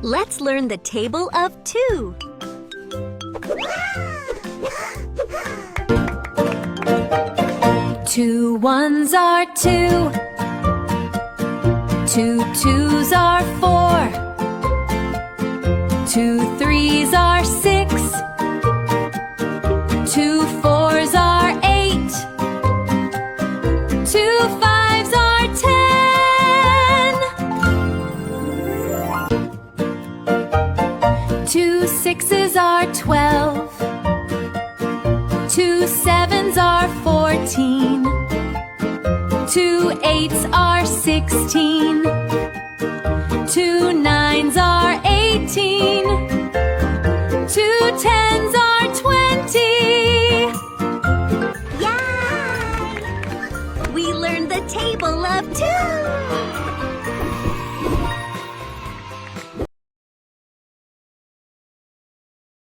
Let's learn the table of 2. Two ones are 2. 2 twos are 4. 2 threes are 6. 2 fours are 8. 2 fives are 10. 2 sixes are 12. 2 sevens are 14. 2 eights are 16. 2 nines are